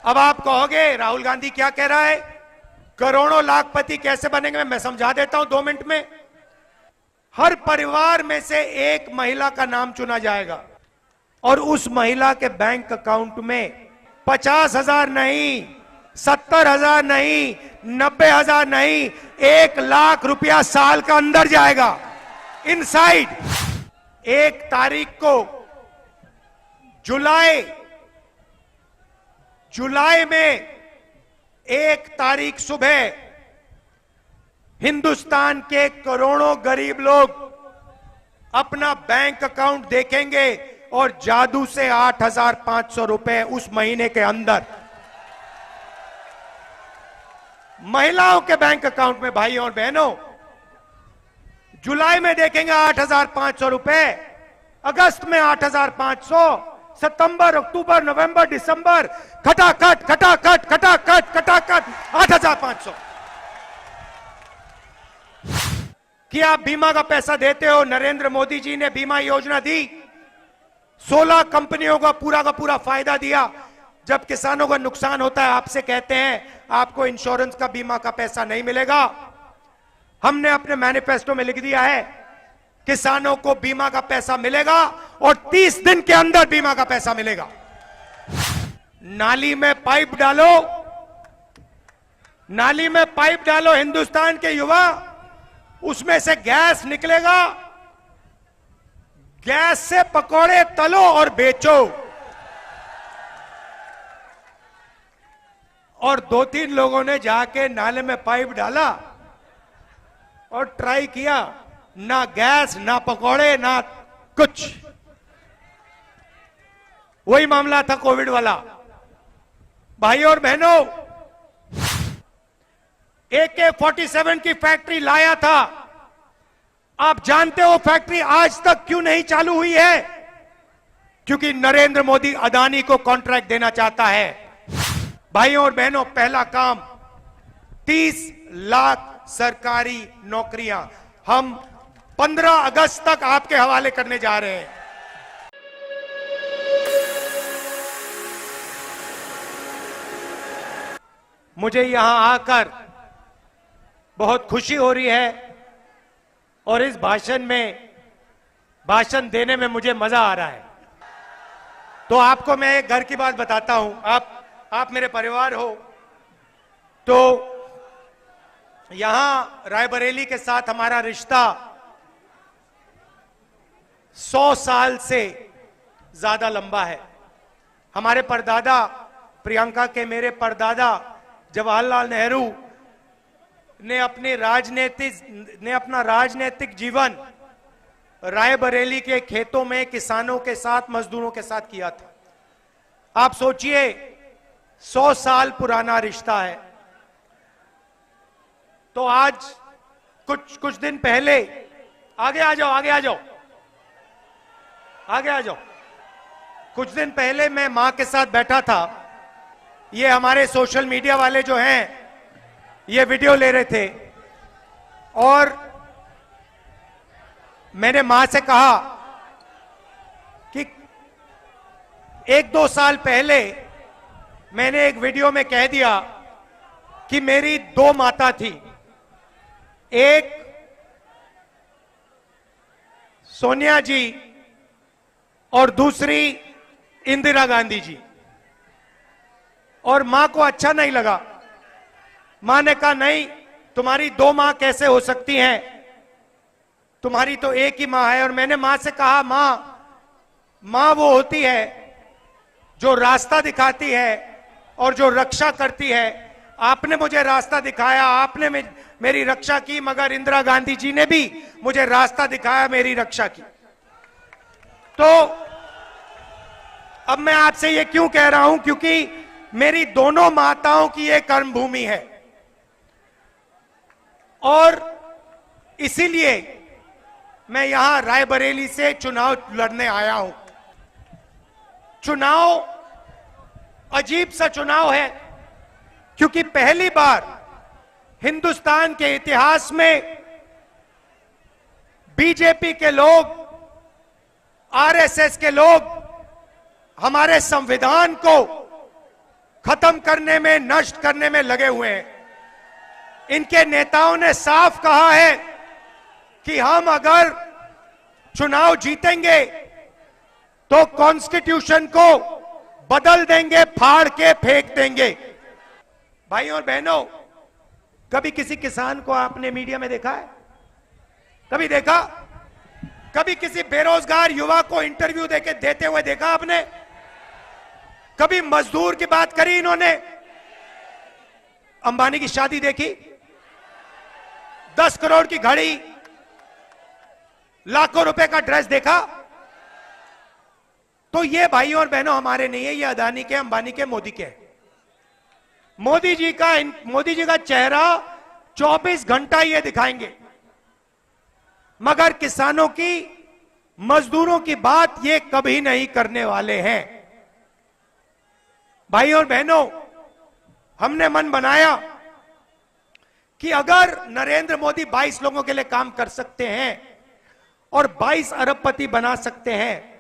अब आप कहोगे राहुल गांधी क्या कह रहा है, करोड़ों लाखपति कैसे बनेंगे? मैं समझा देता हूं 2 मिनट में। हर परिवार में से एक महिला का नाम चुना जाएगा और उस महिला के बैंक अकाउंट में 50,000 नहीं, 70,000 नहीं, 90,000 नहीं, 1,00,000 रुपया साल का अंदर जाएगा इनसाइड। 1 तारीख को जुलाई में 1 तारीख सुबह हिंदुस्तान के करोड़ों गरीब लोग अपना बैंक अकाउंट देखेंगे और जादू से 8,500 रुपए उस महीने के अंदर महिलाओं के बैंक अकाउंट में। भाइयों और बहनों, जुलाई में देखेंगे 8,500 रुपए, अगस्त में 8,500, सितंबर, अक्टूबर, नवंबर, दिसंबर, खटाखट खटाखट खटाखट खटाखट 8,500। कि आप बीमा का पैसा देते हो। नरेंद्र मोदी जी ने बीमा योजना दी, 16 कंपनियों का पूरा फायदा दिया। जब किसानों का नुकसान होता है, आपसे कहते हैं आपको इंश्योरेंस का, बीमा का पैसा नहीं मिलेगा। हमने अपने मैनिफेस्टो में लिख दिया है किसानों को बीमा का पैसा मिलेगा और 30 दिन के अंदर बीमा का पैसा मिलेगा। नाली में पाइप डालो, नाली में पाइप डालो हिंदुस्तान के युवा, उसमें से गैस निकलेगा, गैस से पकौड़े तलो और बेचो। और 2-3 लोगों ने जाके नाले में पाइप डाला और ट्राई किया, ना गैस, ना पकौड़े, ना कुछ। वही मामला था कोविड वाला। भाइयों और बहनों, AK-47 की फैक्ट्री लाया था। आप जानते हो फैक्ट्री आज तक क्यों नहीं चालू हुई है? क्योंकि नरेंद्र मोदी अदानी को कॉन्ट्रैक्ट देना चाहता है। भाइयों और बहनों, पहला काम 30 लाख सरकारी नौकरियां हम 15 अगस्त तक आपके हवाले करने जा रहे हैं। मुझे यहां आकर बहुत खुशी हो रही है और इस भाषण देने में मुझे मजा आ रहा है। तो आपको मैं एक घर की बात बताता हूं। आप मेरे परिवार हो। तो यहां रायबरेली के साथ हमारा रिश्ता 100 साल से ज्यादा लंबा है। हमारे परदादा, प्रियंका के मेरे परदादा जवाहरलाल नेहरू ने अपना राजनीतिक जीवन रायबरेली के खेतों में किसानों के साथ, मजदूरों के साथ किया था। आप सोचिए, 100 साल पुराना रिश्ता है। तो आज कुछ दिन पहले, आगे आ जाओ, कुछ दिन पहले मैं मां के साथ बैठा था। ये हमारे सोशल मीडिया वाले जो हैं, ये वीडियो ले रहे थे और मैंने मां से कहा कि 1-2 साल पहले मैंने एक वीडियो में कह दिया कि मेरी 2 माता थी, एक सोनिया जी और दूसरी इंदिरा गांधी जी। और मां को अच्छा नहीं लगा। मां ने कहा, नहीं, तुम्हारी 2 मां कैसे हो सकती हैं, तुम्हारी तो एक ही मां है। और मैंने मां से कहा, मां वो होती है जो रास्ता दिखाती है और जो रक्षा करती है। आपने मुझे रास्ता दिखाया, आपने मेरी रक्षा की, मगर इंदिरा गांधी जी ने भी मुझे रास्ता दिखाया, मेरी रक्षा की। तो अब मैं आपसे ये क्यों कह रहा हूं? क्योंकि मेरी दोनों माताओं की ये कर्मभूमि है और इसीलिए मैं यहां रायबरेली से चुनाव लड़ने आया हूं। चुनाव अजीब सा चुनाव है क्योंकि पहली बार हिंदुस्तान के इतिहास में बीजेपी के लोग, आरएसएस के लोग हमारे संविधान को खत्म करने में, नष्ट करने में लगे हुए हैं। इनके नेताओं ने साफ कहा है कि हम अगर चुनाव जीतेंगे तो कॉन्स्टिट्यूशन को बदल देंगे, फाड़ के फेंक देंगे। भाइयों और बहनों, कभी किसी किसान को आपने मीडिया में देखा है? कभी देखा? कभी किसी बेरोजगार युवा को इंटरव्यू देते हुए देखा आपने? कभी मजदूर की बात करी इन्होंने? अंबानी की शादी देखी? 10 करोड़ की घड़ी, लाखों रुपए का ड्रेस देखा? तो ये भाइयों और बहनों हमारे नहीं है, ये अदानी के, अंबानी के, मोदी के। मोदी जी का चेहरा 24 घंटा ये दिखाएंगे, मगर किसानों की, मजदूरों की बात ये कभी नहीं करने वाले हैं। भाइयों और बहनों, हमने मन बनाया कि अगर नरेंद्र मोदी 22 लोगों के लिए काम कर सकते हैं और 22 अरबपति बना सकते हैं,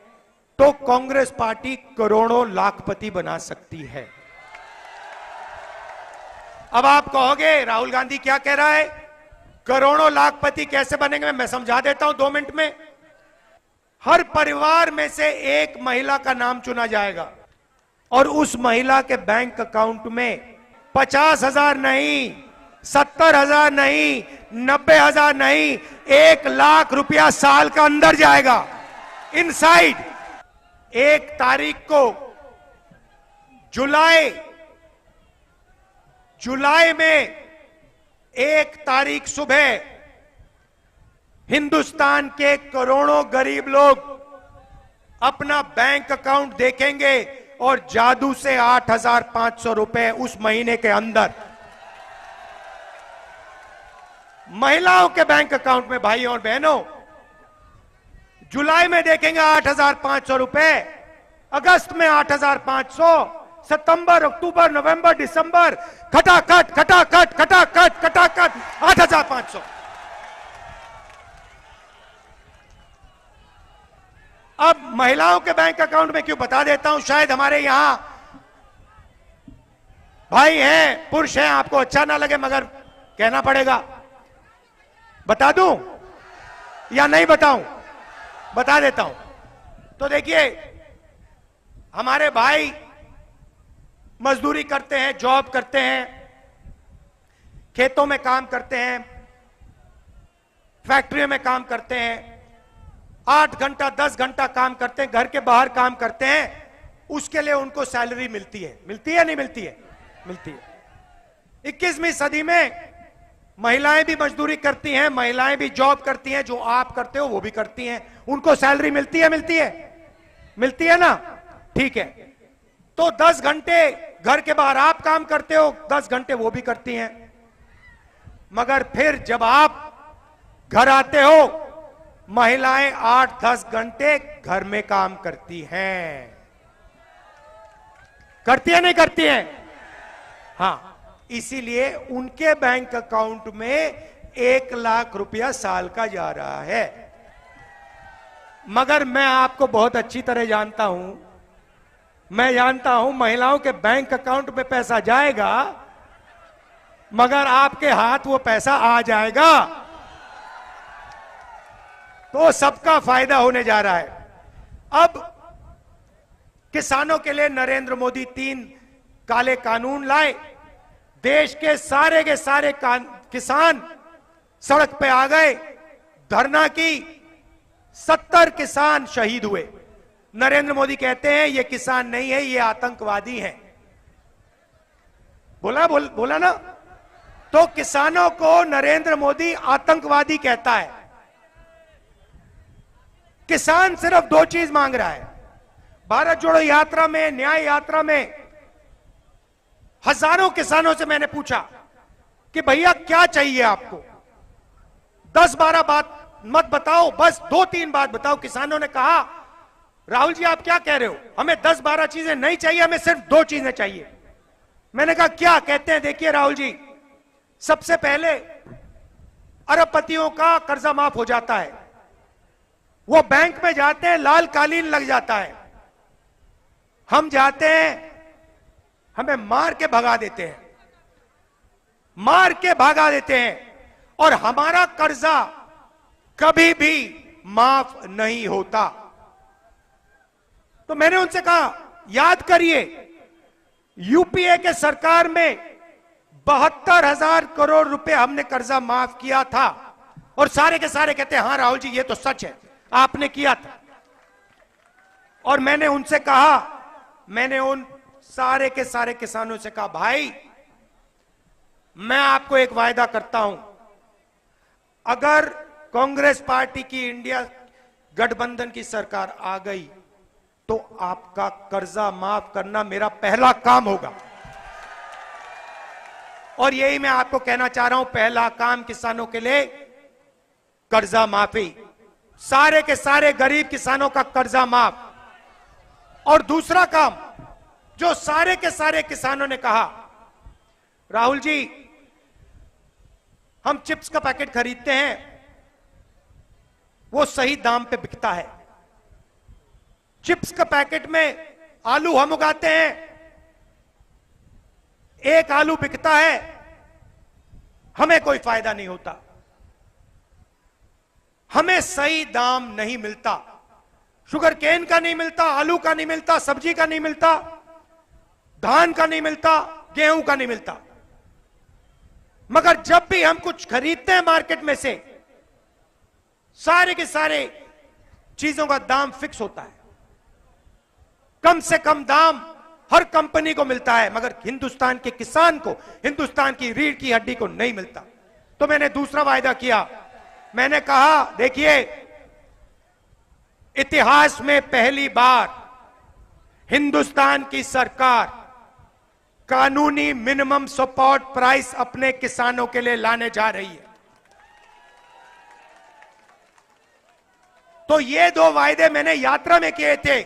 तो कांग्रेस पार्टी करोड़ों लाखपति बना सकती है। अब आप कहोगे राहुल गांधी क्या कह रहा है, करोड़ों लाखपति कैसे बनेंगे? मैं समझा देता हूं 2 मिनट में। हर परिवार में से एक महिला का नाम चुना जाएगा और उस महिला के बैंक अकाउंट में 50,000 नहीं, 70,000 नहीं, 90,000 नहीं, 1 लाख रुपया साल का अंदर जाएगा, इनसाइड। 1 तारीख को जुलाई में 1 तारीख सुबह हिंदुस्तान के करोड़ों गरीब लोग अपना बैंक अकाउंट देखेंगे और जादू से 8,500 रुपए उस महीने के अंदर महिलाओं के बैंक अकाउंट में। भाइयों और बहनों, जुलाई में देखेंगे 8,500 रुपए, अगस्त में 8,500, सितंबर, अक्टूबर, नवंबर, दिसंबर, खटाखट खटाखट खटाखट खटाखट 8,500। अब महिलाओं के बैंक अकाउंट में क्यों बता देता हूं, शायद हमारे यहां भाई हैं, पुरुष हैं, आपको अच्छा ना लगे, मगर कहना पड़ेगा। बता दूं या नहीं बताऊं? बता देता हूं। तो देखिए, हमारे भाई मजदूरी करते हैं, जॉब करते हैं, खेतों में काम करते हैं, फैक्ट्रियों में काम करते हैं, 8 घंटा 10 घंटा काम करते हैं, घर के बाहर काम करते हैं, उसके लिए उनको सैलरी मिलती है। मिलती है नहीं मिलती है? मिलती है। 21वीं सदी में महिलाएं भी मजदूरी करती हैं, महिलाएं भी जॉब करती हैं, जो आप करते हो वो भी करती हैं, उनको सैलरी मिलती है? मिलती है? मिलती है ना? ठीक है। तो 10 घंटे घर के बाहर आप काम करते हो, 10 घंटे वो भी करती हैं, मगर फिर जब आप घर आते हो, महिलाएं 8-10 घंटे घर में काम करती हैं। करती है नहीं करती हैं? हां, इसीलिए उनके बैंक अकाउंट में 1 लाख रुपया साल का जा रहा है। मगर मैं आपको बहुत अच्छी तरह जानता हूं, मैं जानता हूं महिलाओं के बैंक अकाउंट में पैसा जाएगा, मगर आपके हाथ वो पैसा आ जाएगा, तो सबका फायदा होने जा रहा है। अब किसानों के लिए नरेंद्र मोदी 3 काले कानून लाए। देश के सारे किसान सड़क पे आ गए, धरना की, 70 किसान शहीद हुए। नरेंद्र मोदी कहते हैं ये किसान नहीं है, ये आतंकवादी हैं। बोला ना? तो किसानों को नरेंद्र मोदी आतंकवादी कहता है। किसान सिर्फ 2 चीज मांग रहा है। भारत जोड़ो यात्रा में, न्याय यात्रा में हजारों किसानों से मैंने पूछा कि भैया क्या चाहिए आपको? 10-12 बात मत बताओ, बस 2-3 बात बताओ। किसानों ने कहा राहुल जी आप क्या कह रहे हो, हमें 10-12 चीजें नहीं चाहिए, हमें सिर्फ 2 चीजें चाहिए। मैंने कहा क्या? कहते हैं देखिए राहुल जी, सबसे पहले अरबपतियों का कर्जा माफ हो जाता है, वो बैंक में जाते हैं लाल कालीन लग जाता है, हम जाते हैं हमें मार के भगा देते हैं, मार के भगा देते हैं, और हमारा कर्जा कभी भी माफ नहीं होता। तो मैंने उनसे कहा, याद करिए, यूपीए के सरकार में 72,000 करोड़ रुपए हमने कर्जा माफ किया था, और सारे के सारे कहते हैं हां राहुल जी ये तो सच है, आपने किया था। और मैंने उनसे कहा, मैंने उन सारे के सारे किसानों से कहा, भाई मैं आपको एक वायदा करता हूं, अगर कांग्रेस पार्टी की इंडिया गठबंधन की सरकार आ गई तो आपका कर्जा माफ करना मेरा पहला काम होगा। और यही मैं आपको कहना चाह रहा हूं, पहला काम किसानों के लिए कर्जा माफी, सारे के सारे गरीब किसानों का कर्जा माफ। और दूसरा काम जो सारे के सारे किसानों ने कहा, राहुल जी हम चिप्स का पैकेट खरीदते हैं, वो सही दाम पे बिकता है। चिप्स का पैकेट में आलू हम उगाते हैं, एक आलू बिकता है, हमें कोई फायदा नहीं होता, हमें सही दाम नहीं मिलता, शुगर केन का नहीं मिलता, आलू का नहीं मिलता, सब्जी का नहीं मिलता, धान का नहीं मिलता, गेहूं का नहीं मिलता। मगर जब भी हम कुछ खरीदते हैं मार्केट में से, सारे के सारे चीजों का दाम फिक्स होता है, कम से कम दाम हर कंपनी को मिलता है, मगर हिंदुस्तान के किसान को, हिंदुस्तान की रीढ़ की हड्डी को नहीं मिलता। तो मैंने दूसरा वायदा किया, मैंने कहा देखिए, इतिहास में पहली बार हिंदुस्तान की सरकार कानूनी मिनिमम सपोर्ट प्राइस अपने किसानों के लिए लाने जा रही है। तो ये दो वायदे मैंने यात्रा में किए थे,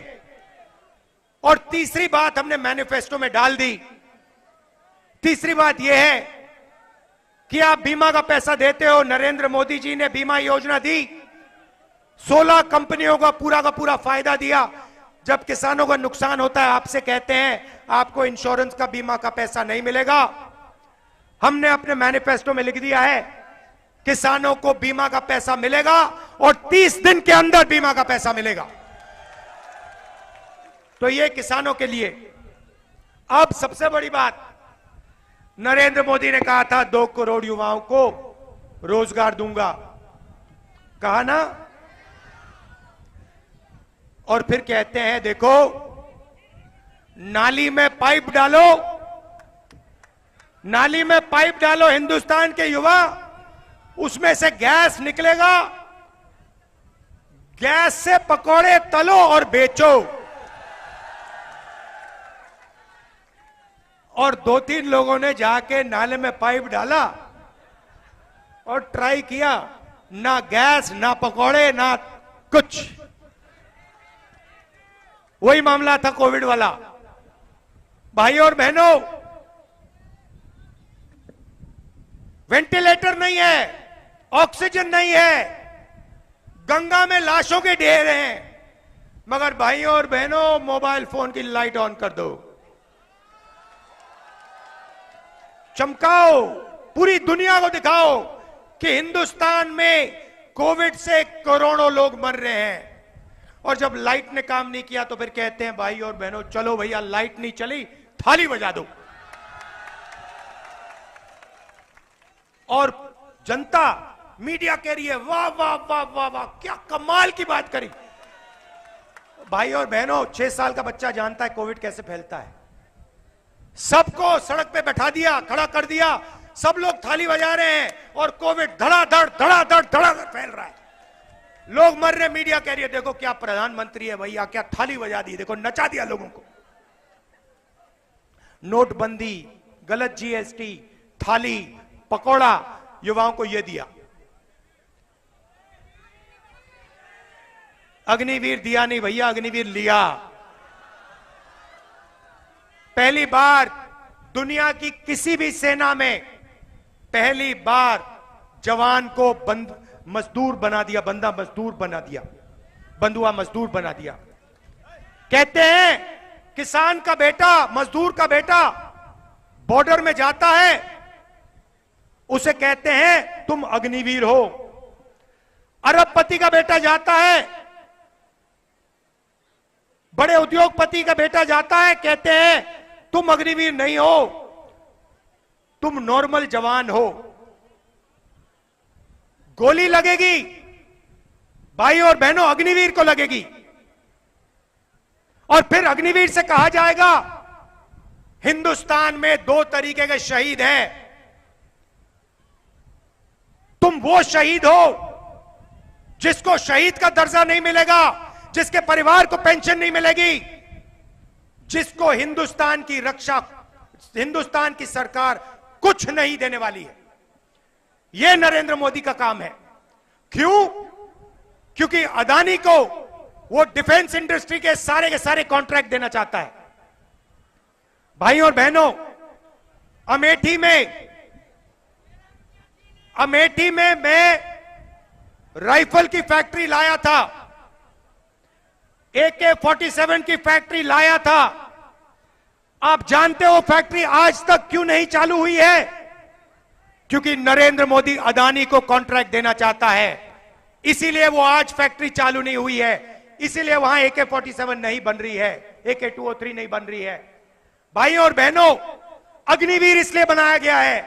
और तीसरी बात हमने मैनिफेस्टो में डाल दी। तीसरी बात यह है कि आप बीमा का पैसा देते हो, नरेंद्र मोदी जी ने बीमा योजना दी, 16 कंपनियों का पूरा फायदा दिया। जब किसानों का नुकसान होता है, आपसे कहते हैं आपको इंश्योरेंस का बीमा का पैसा नहीं मिलेगा, हमने अपने मैनिफेस्टो में लिख दिया है किसानों को बीमा का पैसा मिलेगा, और 30 दिन के अंदर बीमा का पैसा मिलेगा। तो ये किसानों के लिए। अब सबसे बड़ी बात, नरेंद्र मोदी ने कहा था 2 करोड़ युवाओं को रोजगार दूंगा, कहा ना, और फिर कहते हैं देखो नाली में पाइप डालो, नाली में पाइप डालो हिंदुस्तान के युवा, उसमें से गैस निकलेगा, गैस से पकौड़े तलो और बेचो। और 2-3 लोगों ने जाके नाले में पाइप डाला और ट्राई किया, ना गैस ना पकौड़े ना कुछ। वही मामला था कोविड वाला। भाइयों और बहनों, वेंटिलेटर नहीं है, ऑक्सीजन नहीं है, गंगा में लाशों के ढेर हैं, मगर भाइयों और बहनों मोबाइल फोन की लाइट ऑन कर दो, चमकाओ, पूरी दुनिया को दिखाओ कि हिंदुस्तान में कोविड से करोड़ों लोग मर रहे हैं। और जब लाइट ने काम नहीं किया तो फिर कहते हैं भाई और बहनों चलो भैया लाइट नहीं चली, थाली बजा दो। और जनता मीडिया कह रही है वाह वाह वाह वाह वाह, क्या कमाल की बात करी। भाई और बहनों, 6 साल का बच्चा जानता है कोविड कैसे फैलता है। सबको सड़क पे बैठा दिया, खड़ा कर दिया, सब लोग थाली बजा रहे हैं और कोविड धड़ाधड़ धड़ाधड़ धड़ाधड़ फैल रहा है, लोग मर रहे। मीडिया कह रही है देखो क्या प्रधानमंत्री है भैया, क्या थाली बजा दी, देखो नचा दिया लोगों को। नोटबंदी, गलत जीएसटी, थाली, पकौड़ा, युवाओं को यह दिया। अग्निवीर दिया नहीं भैया, अग्निवीर लिया। पहली बार दुनिया की किसी भी सेना में पहली बार जवान को मजदूर बना दिया, बंदा मजदूर बना दिया, बंधुआ मजदूर बना दिया। कहते हैं किसान का बेटा, मजदूर का बेटा बॉर्डर में जाता है, उसे कहते हैं तुम अग्निवीर हो। अरबपति का बेटा जाता है, बड़े उद्योगपति का बेटा जाता है, कहते हैं तुम अग्निवीर नहीं हो, तुम नॉर्मल जवान हो। गोली लगेगी भाई और बहनों, अग्निवीर को लगेगी, और फिर अग्निवीर से कहा जाएगा हिंदुस्तान में दो तरीके के शहीद हैं, तुम वो शहीद हो जिसको शहीद का दर्जा नहीं मिलेगा, जिसके परिवार को पेंशन नहीं मिलेगी, जिसको हिंदुस्तान की रक्षा, हिंदुस्तान की सरकार कुछ नहीं देने वाली है। यह नरेंद्र मोदी का काम है। क्यों? क्योंकि अदानी को वो डिफेंस इंडस्ट्री के सारे कॉन्ट्रैक्ट देना चाहता है। भाइयों और बहनों, अमेठी में मैं राइफल की फैक्ट्री लाया था, AK-47 की फैक्ट्री लाया था। आप जानते हो फैक्ट्री आज तक क्यों नहीं चालू हुई है? क्योंकि नरेंद्र मोदी अदानी को कॉन्ट्रैक्ट देना चाहता है, इसीलिए वो आज फैक्ट्री चालू नहीं हुई है, इसीलिए वहां AK-47 नहीं बन रही है, AK-203 नहीं बन रही है। भाइयों और बहनों, अग्निवीर इसलिए बनाया गया है,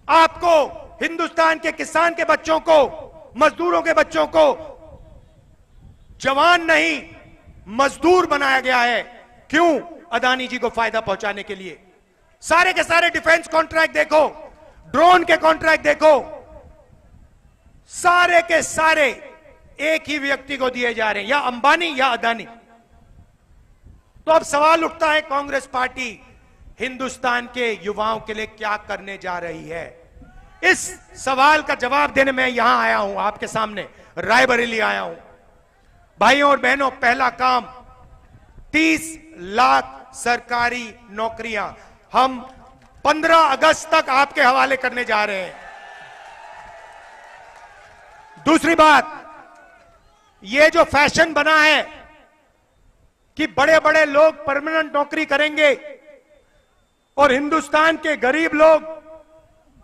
आपको, हिंदुस्तान के किसान के बच्चों को, मजदूरों के बच्चों को जवान नहीं मजदूर बनाया गया है। क्यों? अदानी जी को फायदा पहुंचाने के लिए। सारे के सारे डिफेंस कॉन्ट्रैक्ट देखो, ड्रोन के कॉन्ट्रैक्ट देखो, सारे के सारे एक ही व्यक्ति को दिए जा रहे हैं, या अंबानी या अदानी। तो अब सवाल उठता है, कांग्रेस पार्टी हिंदुस्तान के युवाओं के लिए क्या करने जा रही है? इस सवाल का जवाब देने में यहां आया हूं, आपके सामने रायबरेली आया हूं। भाइयों और बहनों, पहला काम 30 लाख सरकारी नौकरियां हम 15 अगस्त तक आपके हवाले करने जा रहे हैं। दूसरी बात, ये जो फैशन बना है कि बड़े बड़े लोग परमानेंट नौकरी करेंगे और हिंदुस्तान के गरीब लोग,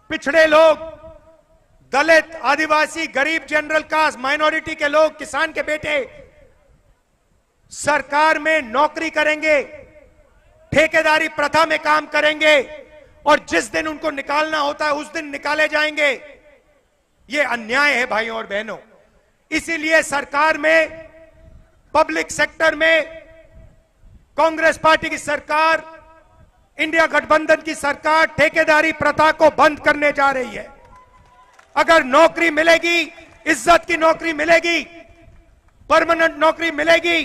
पिछड़े लोग, दलित, आदिवासी, गरीब, जनरल कास्ट, माइनॉरिटी के लोग, किसान के बेटे सरकार में नौकरी करेंगे, ठेकेदारी प्रथा में काम करेंगे, और जिस दिन उनको निकालना होता है उस दिन निकाले जाएंगे। यह अन्याय है भाइयों और बहनों। इसीलिए सरकार में, पब्लिक सेक्टर में कांग्रेस पार्टी की सरकार, इंडिया गठबंधन की सरकार ठेकेदारी प्रथा को बंद करने जा रही है। अगर नौकरी मिलेगी, इज्जत की नौकरी मिलेगी, परमानेंट नौकरी मिलेगी,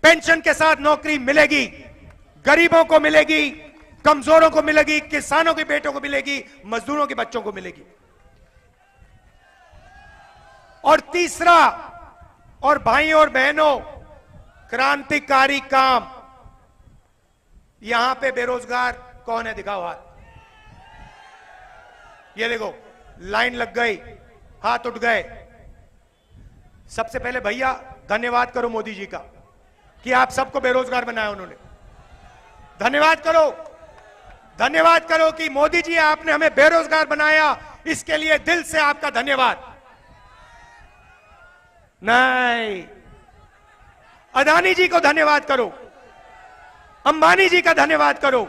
पेंशन के साथ नौकरी मिलेगी, गरीबों को मिलेगी, कमजोरों को मिलेगी, किसानों के बेटों को मिलेगी, मजदूरों के बच्चों को मिलेगी। और तीसरा, और भाइयों और बहनों, क्रांतिकारी काम, यहां पे बेरोजगार कौन है? दिखाओ हाथ। ये देखो, लाइन लग गई, हाथ उठ गए। सबसे पहले भैया धन्यवाद करो मोदी जी का कि आप सबको बेरोजगार बनाया उन्होंने। धन्यवाद करो, धन्यवाद करो कि मोदी जी आपने हमें बेरोजगार बनाया, इसके लिए दिल से आपका धन्यवाद। नहीं, अदानी जी को धन्यवाद करो, अंबानी जी का धन्यवाद करो,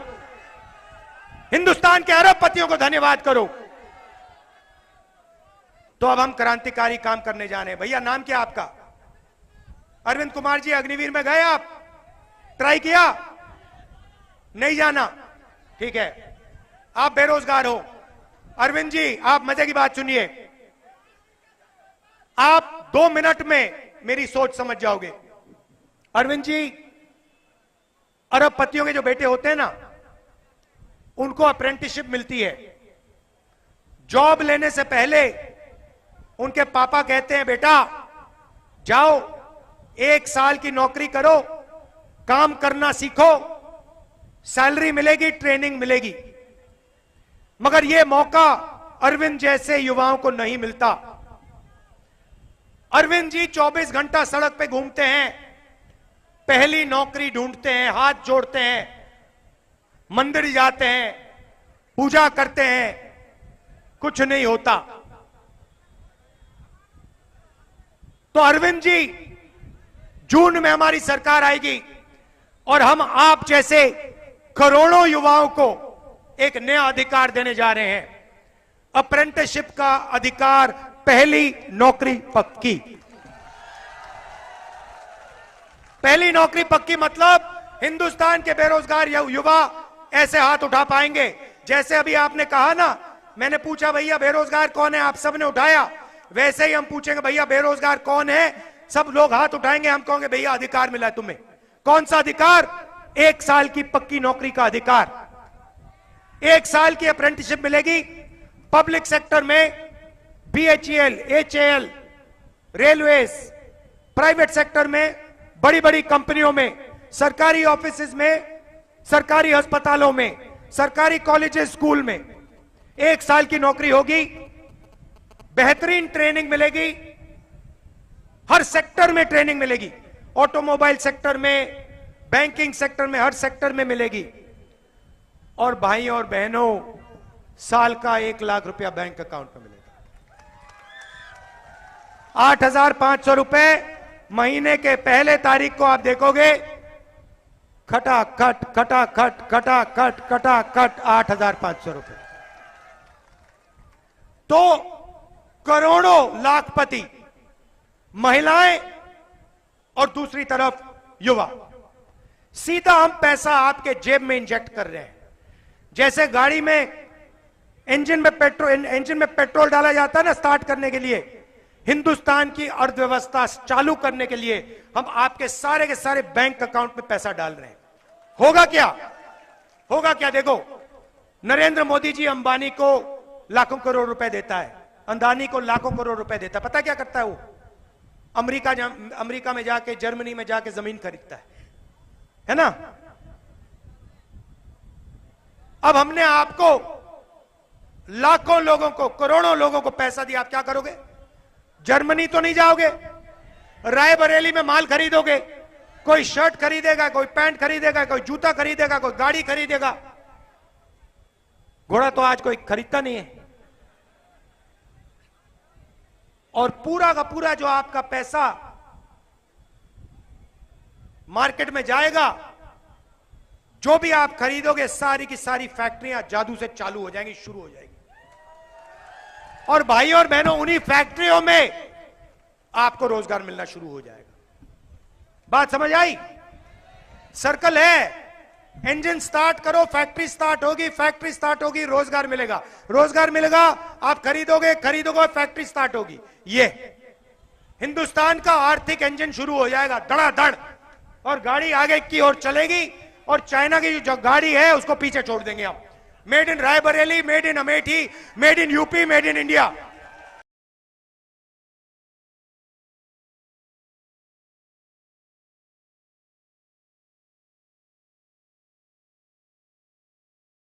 हिंदुस्तान के अरबपतियों को धन्यवाद करो। तो अब हम क्रांतिकारी काम करने जा रहे हैं। भैया नाम क्या आपका? अरविंद कुमार जी, अग्निवीर में गए आप? ट्राई किया? नहीं जाना? ठीक है, आप बेरोजगार हो। अरविंद जी, आप मजे की बात सुनिए, आप 2 मिनट में मेरी सोच समझ जाओगे। अरविंद जी, अरबपतियों के जो बेटे होते हैं ना, उनको अप्रेंटिसशिप मिलती है। जॉब लेने से पहले उनके पापा कहते हैं, बेटा जाओ 1 साल की नौकरी करो, काम करना सीखो, सैलरी मिलेगी, ट्रेनिंग मिलेगी। मगर यह मौका अरविंद जैसे युवाओं को नहीं मिलता। अरविंद जी 24 घंटा सड़क पे घूमते हैं, पहली नौकरी ढूंढते हैं, हाथ जोड़ते हैं, मंदिर जाते हैं, पूजा करते हैं, कुछ नहीं होता। तो अरविंद जी, जून में हमारी सरकार आएगी और हम आप जैसे करोड़ों युवाओं को एक नया अधिकार देने जा रहे हैं, अप्रेंटिसशिप का अधिकार, पहली नौकरी पक्की। पहली नौकरी पक्की मतलब हिंदुस्तान के बेरोजगार युवा ऐसे हाथ उठा पाएंगे जैसे अभी आपने कहा ना, मैंने पूछा भैया बेरोजगार कौन है, आप सबने उठाया, वैसे ही हम पूछेंगे भैया बेरोजगार कौन है, सब लोग हाथ उठाएंगे, हम कहेंगे भैया अधिकार मिला है तुम्हें। कौन सा अधिकार? 1 साल की पक्की नौकरी का अधिकार, 1 साल की अप्रेंटिसशिप मिलेगी पब्लिक सेक्टर में, BHEL, HAL, railways, private sector में, बड़ी बड़ी कंपनियों में, सरकारी ऑफिसेज में, सरकारी अस्पतालों में, सरकारी कॉलेजेस, स्कूल में 1 साल की नौकरी होगी, बेहतरीन ट्रेनिंग मिलेगी, हर सेक्टर में ट्रेनिंग मिलेगी, ऑटोमोबाइल सेक्टर में, बैंकिंग सेक्टर में, हर सेक्टर में मिलेगी। और भाई और बहनों, साल का 1 लाख रुपया बैंक अकाउंट में मिलेगा, 8,500 रुपए महीने के पहले तारीख को आप देखोगे, खटाखट खटाखट खटाखट खटाखट 8,500 रुपए। तो करोड़ों लाखपति महिलाएं और दूसरी तरफ युवा, सीधा हम पैसा आपके जेब में इंजेक्ट कर रहे हैं। जैसे गाड़ी में इंजन में पेट्रोल डाला जाता है ना स्टार्ट करने के लिए, हिंदुस्तान की अर्थव्यवस्था चालू करने के लिए हम आपके सारे के सारे बैंक अकाउंट में पैसा डाल रहे हैं। होगा क्या? होगा क्या? देखो, नरेंद्र मोदी जी अंबानी को लाखों करोड़ रुपए देता है, अंदानी को लाखों करोड़ रुपए देता है। पता क्या करता है वो? अमेरिका में जाके, जर्मनी में जाके जमीन खरीदता है ना। अब हमने आपको लाखों लोगों को, करोड़ों लोगों को पैसा दिया, आप क्या करोगे? जर्मनी तो नहीं जाओगे, रायबरेली में माल खरीदोगे, कोई शर्ट खरीदेगा, कोई पैंट खरीदेगा, कोई जूता खरीदेगा, कोई गाड़ी खरीदेगा। घोड़ा तो आज कोई खरीदता नहीं है। और पूरा का पूरा जो आपका पैसा मार्केट में जाएगा, जो भी आप खरीदोगे, सारी की सारी फैक्ट्रियां जादू से चालू हो जाएंगी, शुरू हो जाएगी। और भाई और बहनों, उन्हीं फैक्ट्रियों में आपको रोजगार मिलना शुरू हो जाएगा। बात समझ आई? सर्कल है। इंजन स्टार्ट करो, फैक्ट्री स्टार्ट होगी, फैक्ट्री स्टार्ट होगी, रोजगार मिलेगा, रोजगार मिलेगा, आप खरीदोगे, फैक्ट्री स्टार्ट होगी। ये हिंदुस्तान का आर्थिक इंजन शुरू हो जाएगा धड़ाधड़, और गाड़ी आगे की ओर चलेगी, और चाइना की जो गाड़ी है उसको पीछे छोड़ देंगे हम। Made in Raebareli, made in Amethi, made in UP, made in India.